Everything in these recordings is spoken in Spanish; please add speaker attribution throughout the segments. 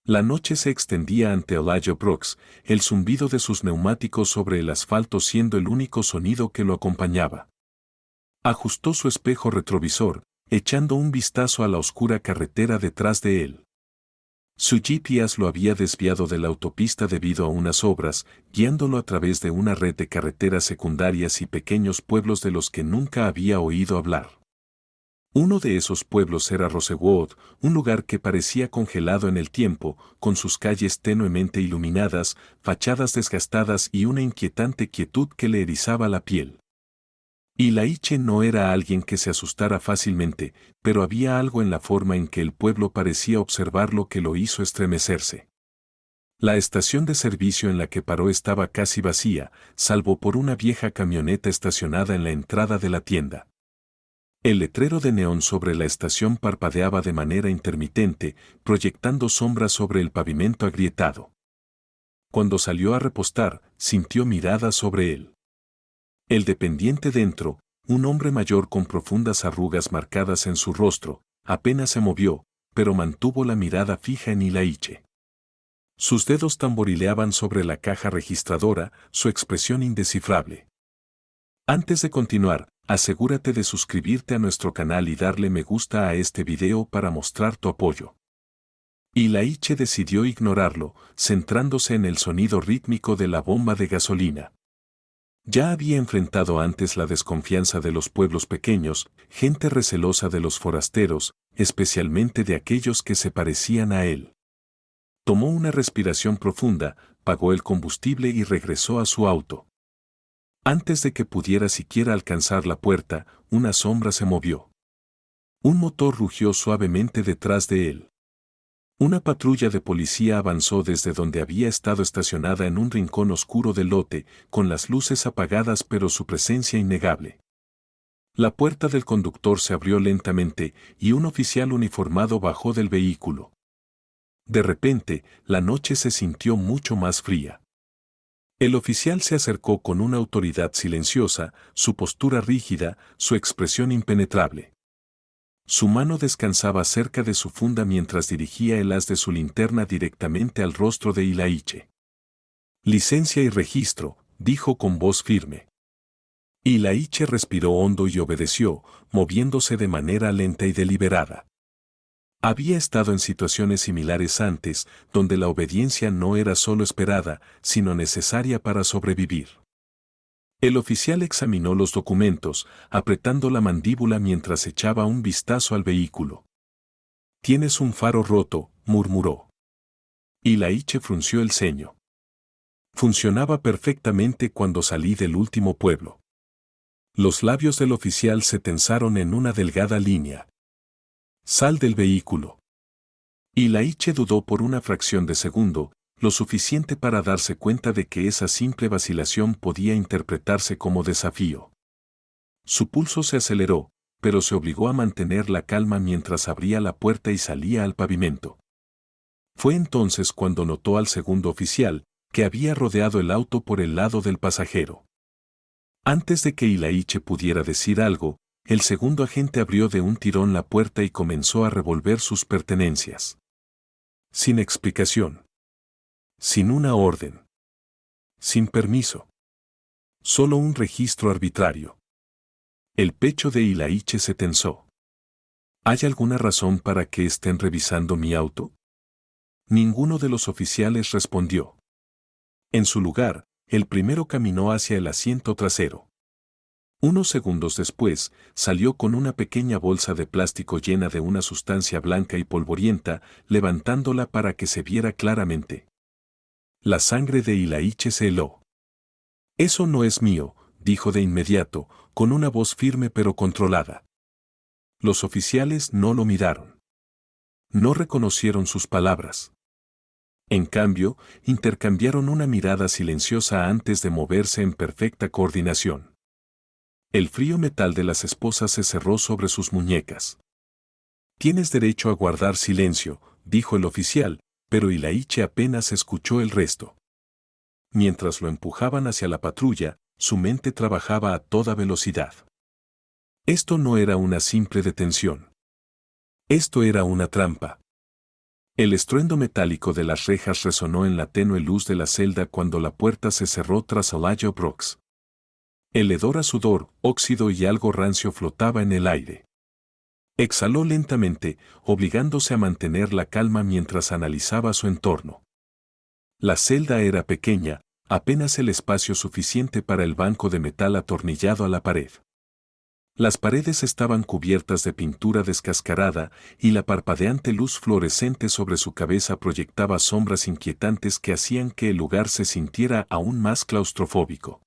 Speaker 1: La noche se extendía ante Elijah Brooks, el zumbido de sus neumáticos sobre el asfalto siendo el único sonido que lo acompañaba. Ajustó su espejo retrovisor, echando un vistazo a la oscura carretera detrás de él. Su GPS lo había desviado de la autopista debido a unas obras, guiándolo a través de una red de carreteras secundarias y pequeños pueblos de los que nunca había oído hablar. Uno de esos pueblos era Rosewood, un lugar que parecía congelado en el tiempo, con sus calles tenuemente iluminadas, fachadas desgastadas y una inquietante quietud que le erizaba la piel. Elijah no era alguien que se asustara fácilmente, pero había algo en la forma en que el pueblo parecía observarlo que lo hizo estremecerse. La estación de servicio en la que paró estaba casi vacía, salvo por una vieja camioneta estacionada en la entrada de la tienda. El letrero de neón sobre la estación parpadeaba de manera intermitente, proyectando sombras sobre el pavimento agrietado. Cuando salió a repostar, sintió miradas sobre él. El dependiente dentro, un hombre mayor con profundas arrugas marcadas en su rostro, apenas se movió, pero mantuvo la mirada fija en Elijah. Sus dedos tamborileaban sobre la caja registradora, su expresión indescifrable. Antes de continuar, asegúrate de suscribirte a nuestro canal y darle me gusta a este video para mostrar tu apoyo. Elijah decidió ignorarlo, centrándose en el sonido rítmico de la bomba de gasolina. Ya había enfrentado antes la desconfianza de los pueblos pequeños, gente recelosa de los forasteros, especialmente de aquellos que se parecían a él. Tomó una respiración profunda, pagó el combustible y regresó a su auto. Antes de que pudiera siquiera alcanzar la puerta, una sombra se movió. Un motor rugió suavemente detrás de él. Una patrulla de policía avanzó desde donde había estado estacionada en un rincón oscuro del lote, con las luces apagadas pero su presencia innegable. La puerta del conductor se abrió lentamente y un oficial uniformado bajó del vehículo. De repente, la noche se sintió mucho más fría. El oficial se acercó con una autoridad silenciosa, su postura rígida, su expresión impenetrable. Su mano descansaba cerca de su funda mientras dirigía el haz de su linterna directamente al rostro de Elijah. Licencia y registro, dijo con voz firme. Elijah respiró hondo y obedeció, moviéndose de manera lenta y deliberada. Había estado en situaciones similares antes, donde la obediencia no era solo esperada, sino necesaria para sobrevivir. El oficial examinó los documentos, apretando la mandíbula mientras echaba un vistazo al vehículo. «Tienes un faro roto», murmuró. Elijah frunció el ceño. «Funcionaba perfectamente cuando salí del último pueblo». Los labios del oficial se tensaron en una delgada línea. «Sal del vehículo». Elijah dudó por una fracción de segundo, lo suficiente para darse cuenta de que esa simple vacilación podía interpretarse como desafío. Su pulso se aceleró, pero se obligó a mantener la calma mientras abría la puerta y salía al pavimento. Fue entonces cuando notó al segundo oficial, que había rodeado el auto por el lado del pasajero. Antes de que Elijah pudiera decir algo, el segundo agente abrió de un tirón la puerta y comenzó a revolver sus pertenencias. Sin explicación. Sin una orden. Sin permiso. Solo un registro arbitrario. El pecho de Elijah se tensó. ¿Hay alguna razón para que estén revisando mi auto? Ninguno de los oficiales respondió. En su lugar, el primero caminó hacia el asiento trasero. Unos segundos después, salió con una pequeña bolsa de plástico llena de una sustancia blanca y polvorienta, levantándola para que se viera claramente. La sangre de Elijah se heló. «Eso no es mío», dijo de inmediato, con una voz firme pero controlada. Los oficiales no lo miraron. No reconocieron sus palabras. En cambio, intercambiaron una mirada silenciosa antes de moverse en perfecta coordinación. El frío metal de las esposas se cerró sobre sus muñecas. «Tienes derecho a guardar silencio», dijo el oficial, pero Elijah apenas escuchó el resto. Mientras lo empujaban hacia la patrulla, su mente trabajaba a toda velocidad. Esto no era una simple detención. Esto era una trampa. El estruendo metálico de las rejas resonó en la tenue luz de la celda cuando la puerta se cerró tras Elijah Brooks. El hedor a sudor, óxido y algo rancio flotaba en el aire. Exhaló lentamente, obligándose a mantener la calma mientras analizaba su entorno. La celda era pequeña, apenas el espacio suficiente para el banco de metal atornillado a la pared. Las paredes estaban cubiertas de pintura descascarada y la parpadeante luz fluorescente sobre su cabeza proyectaba sombras inquietantes que hacían que el lugar se sintiera aún más claustrofóbico.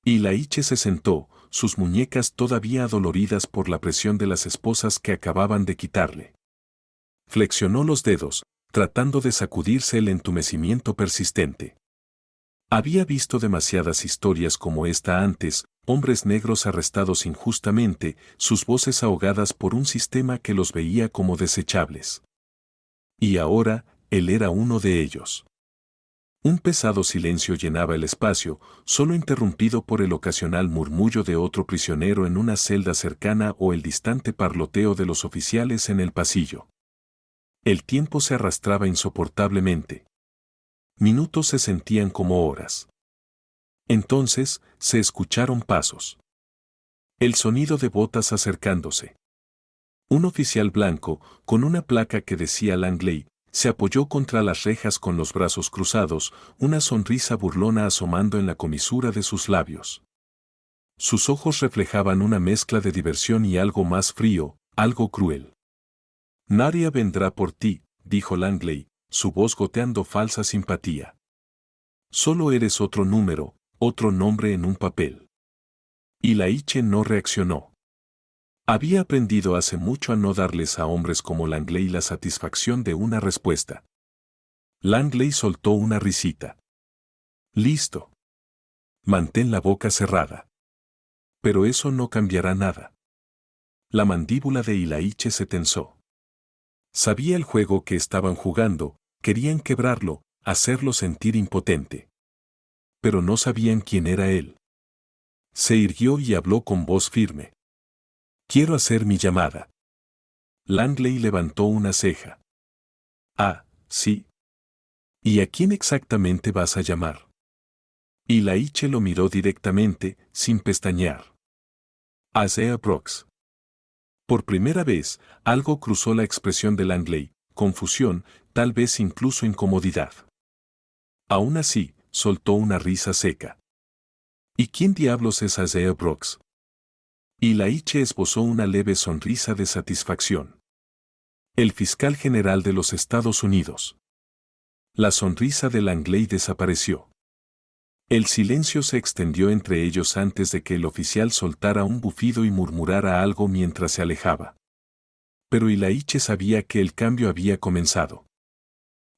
Speaker 1: Ilaiche se sentó, sus muñecas todavía adoloridas por la presión de las esposas que acababan de quitarle. Flexionó los dedos, tratando de sacudirse el entumecimiento persistente. Había visto demasiadas historias como esta antes, hombres negros arrestados injustamente, sus voces ahogadas por un sistema que los veía como desechables. Y ahora, él era uno de ellos. Un pesado silencio llenaba el espacio, solo interrumpido por el ocasional murmullo de otro prisionero en una celda cercana o el distante parloteo de los oficiales en el pasillo. El tiempo se arrastraba insoportablemente. Minutos se sentían como horas. Entonces, se escucharon pasos. El sonido de botas acercándose. Un oficial blanco, con una placa que decía Langley, se apoyó contra las rejas con los brazos cruzados, una sonrisa burlona asomando en la comisura de sus labios. Sus ojos reflejaban una mezcla de diversión y algo más frío, algo cruel. Nadie vendrá por ti, dijo Langley, su voz goteando falsa simpatía. Solo eres otro número, otro nombre en un papel. Ilaiche no reaccionó. Había aprendido hace mucho a no darles a hombres como Langley la satisfacción de una respuesta. Langley soltó una risita. Listo. Mantén la boca cerrada. Pero eso no cambiará nada. La mandíbula de Ilaiche se tensó. Sabía el juego que estaban jugando, querían quebrarlo, hacerlo sentir impotente. Pero no sabían quién era él. Se irguió y habló con voz firme. Quiero hacer mi llamada. Langley levantó una ceja. Ah, sí. ¿Y a quién exactamente vas a llamar? Ilaiche lo miró directamente, sin pestañear. A Isaiah Brooks. Por primera vez, algo cruzó la expresión de Langley, confusión, tal vez incluso incomodidad. Aún así, soltó una risa seca. ¿Y quién diablos es Isaiah Brooks? Ilaiche esbozó una leve sonrisa de satisfacción. El fiscal general de los Estados Unidos. La sonrisa de Langley desapareció. El silencio se extendió entre ellos antes de que el oficial soltara un bufido y murmurara algo mientras se alejaba. Pero Ilaiche sabía que el cambio había comenzado.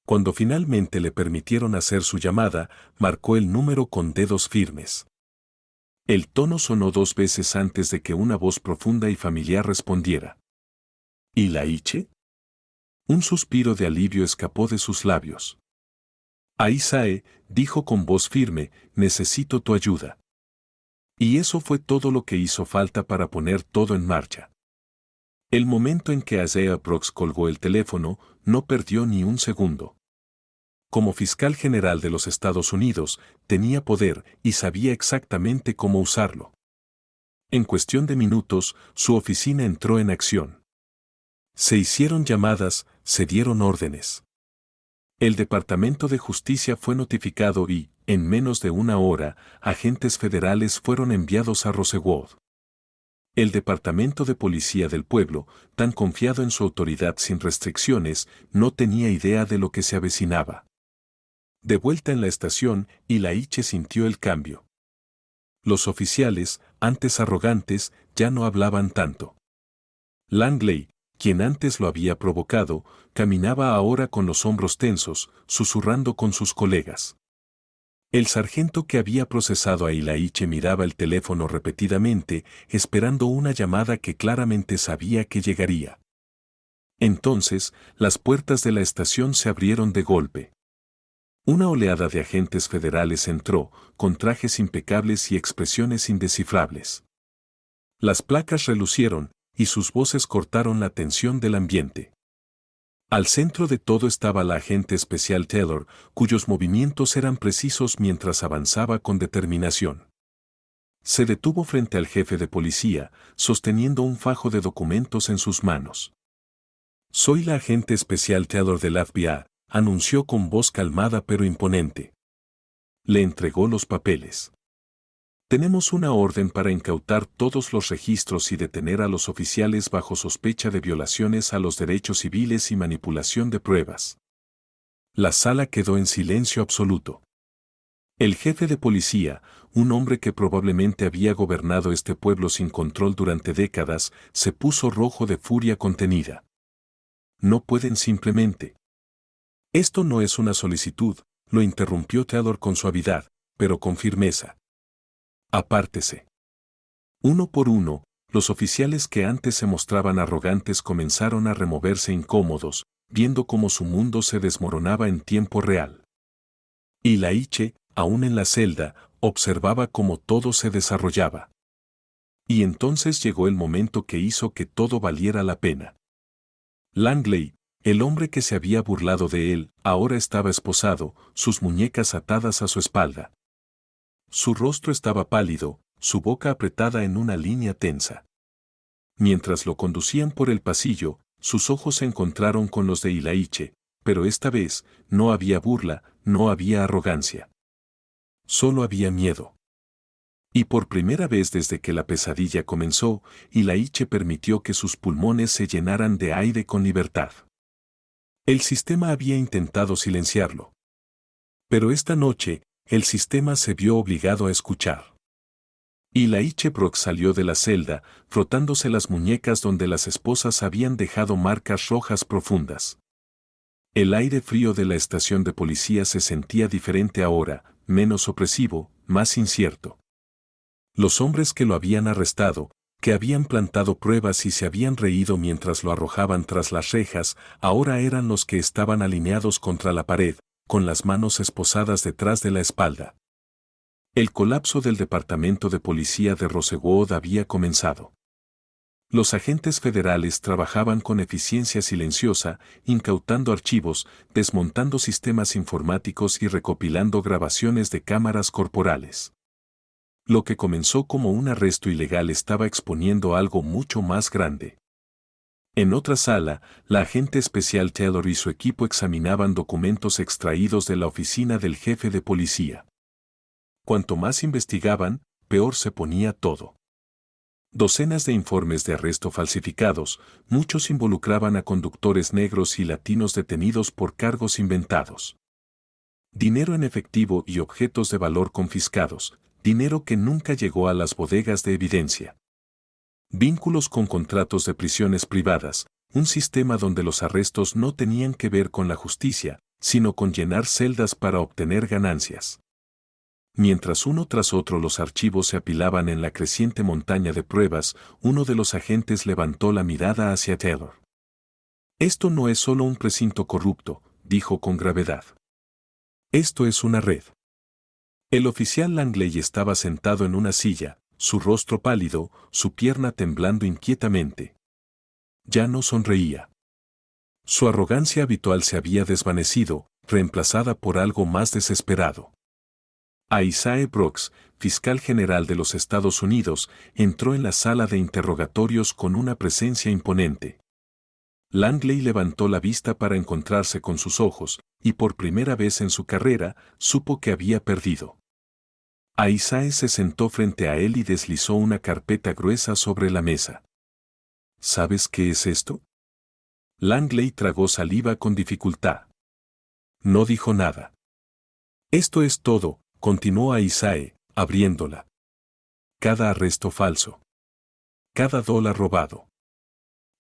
Speaker 1: Cuando finalmente le permitieron hacer su llamada, marcó el número con dedos firmes. El tono sonó 2 veces antes de que una voz profunda y familiar respondiera. ¿Ilaiche? Un suspiro de alivio escapó de sus labios. Aisae, dijo con voz firme, necesito tu ayuda. Y eso fue todo lo que hizo falta para poner todo en marcha. El momento en que Isaiah Brooks colgó el teléfono, no perdió ni un segundo. Como fiscal general de los Estados Unidos, tenía poder y sabía exactamente cómo usarlo. En cuestión de minutos, su oficina entró en acción. Se hicieron llamadas, se dieron órdenes. El Departamento de Justicia fue notificado y, en menos de una hora, agentes federales fueron enviados a Rosewood. El Departamento de Policía del Pueblo, tan confiado en su autoridad sin restricciones, no tenía idea de lo que se avecinaba. De vuelta en la estación, Ilaiche sintió el cambio. Los oficiales, antes arrogantes, ya no hablaban tanto. Langley, quien antes lo había provocado, caminaba ahora con los hombros tensos, susurrando con sus colegas. El sargento que había procesado a Ilaiche miraba el teléfono repetidamente, esperando una llamada que claramente sabía que llegaría. Entonces, las puertas de la estación se abrieron de golpe. Una oleada de agentes federales entró, con trajes impecables y expresiones indescifrables. Las placas relucieron, y sus voces cortaron la tensión del ambiente. Al centro de todo estaba la agente especial Taylor, cuyos movimientos eran precisos mientras avanzaba con determinación. Se detuvo frente al jefe de policía, sosteniendo un fajo de documentos en sus manos. «Soy la agente especial Taylor del FBI», anunció con voz calmada pero imponente. Le entregó los papeles. «Tenemos una orden para incautar todos los registros y detener a los oficiales bajo sospecha de violaciones a los derechos civiles y manipulación de pruebas». La sala quedó en silencio absoluto. El jefe de policía, un hombre que probablemente había gobernado este pueblo sin control durante décadas, se puso rojo de furia contenida. «No pueden simplemente». «Esto no es una solicitud», lo interrumpió Taylor con suavidad, pero con firmeza. «Apártese». Uno por uno, los oficiales que antes se mostraban arrogantes comenzaron a removerse incómodos, viendo cómo su mundo se desmoronaba en tiempo real. Y Laiche, aún en la celda, observaba cómo todo se desarrollaba. Y entonces llegó el momento que hizo que todo valiera la pena. Langley, el hombre que se había burlado de él, ahora estaba esposado, sus muñecas atadas a su espalda. Su rostro estaba pálido, su boca apretada en una línea tensa. Mientras lo conducían por el pasillo, sus ojos se encontraron con los de Ilaiche, pero esta vez no había burla, no había arrogancia. Solo había miedo. Y por primera vez desde que la pesadilla comenzó, Ilaiche permitió que sus pulmones se llenaran de aire con libertad. El sistema había intentado silenciarlo. Pero esta noche, el sistema se vio obligado a escuchar. Ilaiche Brock salió de la celda, frotándose las muñecas donde las esposas habían dejado marcas rojas profundas. El aire frío de la estación de policía se sentía diferente ahora, menos opresivo, más incierto. Los hombres que lo habían arrestado, que habían plantado pruebas y se habían reído mientras lo arrojaban tras las rejas, ahora eran los que estaban alineados contra la pared, con las manos esposadas detrás de la espalda. El colapso del departamento de policía de Rosewood había comenzado. Los agentes federales trabajaban con eficiencia silenciosa, incautando archivos, desmontando sistemas informáticos y recopilando grabaciones de cámaras corporales. Lo que comenzó como un arresto ilegal estaba exponiendo algo mucho más grande. En otra sala, la agente especial Taylor y su equipo examinaban documentos extraídos de la oficina del jefe de policía. Cuanto más investigaban, peor se ponía todo. Docenas de informes de arresto falsificados, muchos involucraban a conductores negros y latinos detenidos por cargos inventados. Dinero en efectivo y objetos de valor confiscados, dinero que nunca llegó a las bodegas de evidencia. Vínculos con contratos de prisiones privadas, un sistema donde los arrestos no tenían que ver con la justicia, sino con llenar celdas para obtener ganancias. Mientras uno tras otro los archivos se apilaban en la creciente montaña de pruebas, uno de los agentes levantó la mirada hacia Taylor. «Esto no es solo un precinto corrupto», dijo con gravedad. «Esto es una red». El oficial Langley estaba sentado en una silla, su rostro pálido, su pierna temblando inquietamente. Ya no sonreía. Su arrogancia habitual se había desvanecido, reemplazada por algo más desesperado. Isaiah Brooks, fiscal general de los Estados Unidos, entró en la sala de interrogatorios con una presencia imponente. Langley levantó la vista para encontrarse con sus ojos, y por primera vez en su carrera, supo que había perdido. Isaiah se sentó frente a él y deslizó una carpeta gruesa sobre la mesa. ¿Sabes qué es esto? Langley tragó saliva con dificultad. No dijo nada. Esto es todo, continuó Isaiah, abriéndola. Cada arresto falso. Cada dólar robado.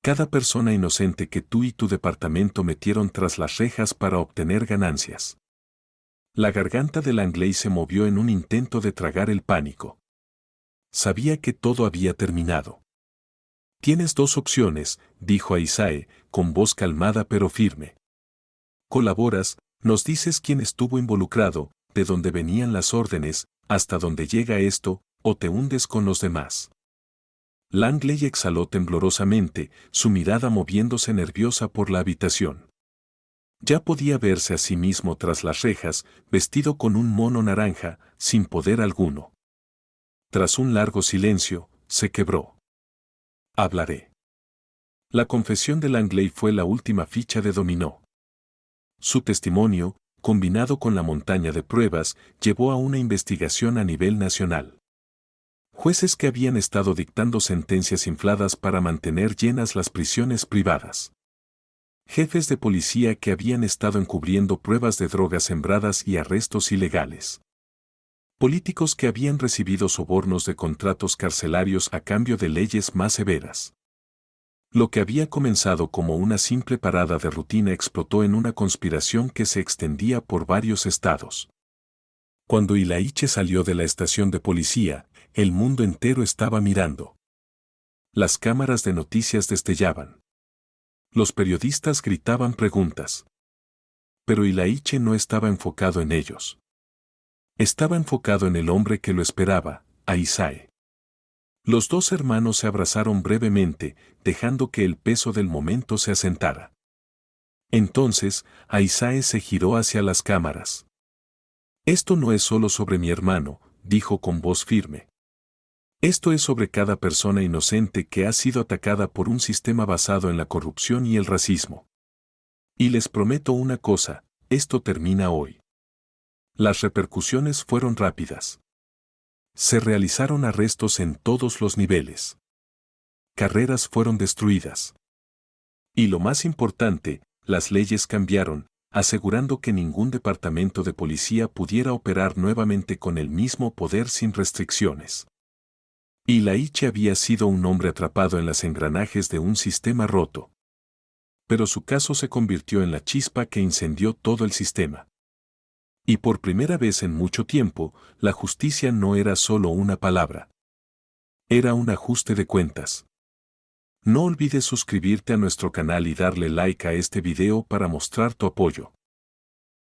Speaker 1: Cada persona inocente que tú y tu departamento metieron tras las rejas para obtener ganancias. La garganta de Langley se movió en un intento de tragar el pánico. Sabía que todo había terminado. Tienes dos opciones, dijo Isaiah, con voz calmada pero firme. Colaboras, nos dices quién estuvo involucrado, de dónde venían las órdenes, hasta dónde llega esto, o te hundes con los demás. Langley exhaló temblorosamente, su mirada moviéndose nerviosa por la habitación. Ya podía verse a sí mismo tras las rejas, vestido con un mono naranja, sin poder alguno. Tras un largo silencio, se quebró. Hablaré. La confesión de Langley fue la última ficha de dominó. Su testimonio, combinado con la montaña de pruebas, llevó a una investigación a nivel nacional. Jueces que habían estado dictando sentencias infladas para mantener llenas las prisiones privadas. Jefes de policía que habían estado encubriendo pruebas de drogas sembradas y arrestos ilegales. Políticos que habían recibido sobornos de contratos carcelarios a cambio de leyes más severas. Lo que había comenzado como una simple parada de rutina explotó en una conspiración que se extendía por varios estados. Cuando Ilaiche salió de la estación de policía, el mundo entero estaba mirando. Las cámaras de noticias destellaban. Los periodistas gritaban preguntas. Pero Ilaiche no estaba enfocado en ellos. Estaba enfocado en el hombre que lo esperaba, Aisae. Los dos hermanos se abrazaron brevemente, dejando que el peso del momento se asentara. Entonces, Aisae se giró hacia las cámaras. Esto no es solo sobre mi hermano, dijo con voz firme. Esto es sobre cada persona inocente que ha sido atacada por un sistema basado en la corrupción y el racismo. Y les prometo una cosa, esto termina hoy. Las repercusiones fueron rápidas. Se realizaron arrestos en todos los niveles. Carreras fueron destruidas. Y lo más importante, las leyes cambiaron, asegurando que ningún departamento de policía pudiera operar nuevamente con el mismo poder sin restricciones. Ilaiche había sido un hombre atrapado en los engranajes de un sistema roto. Pero su caso se convirtió en la chispa que incendió todo el sistema. Y por primera vez en mucho tiempo, la justicia no era solo una palabra. Era un ajuste de cuentas. No olvides suscribirte a nuestro canal y darle like a este video para mostrar tu apoyo.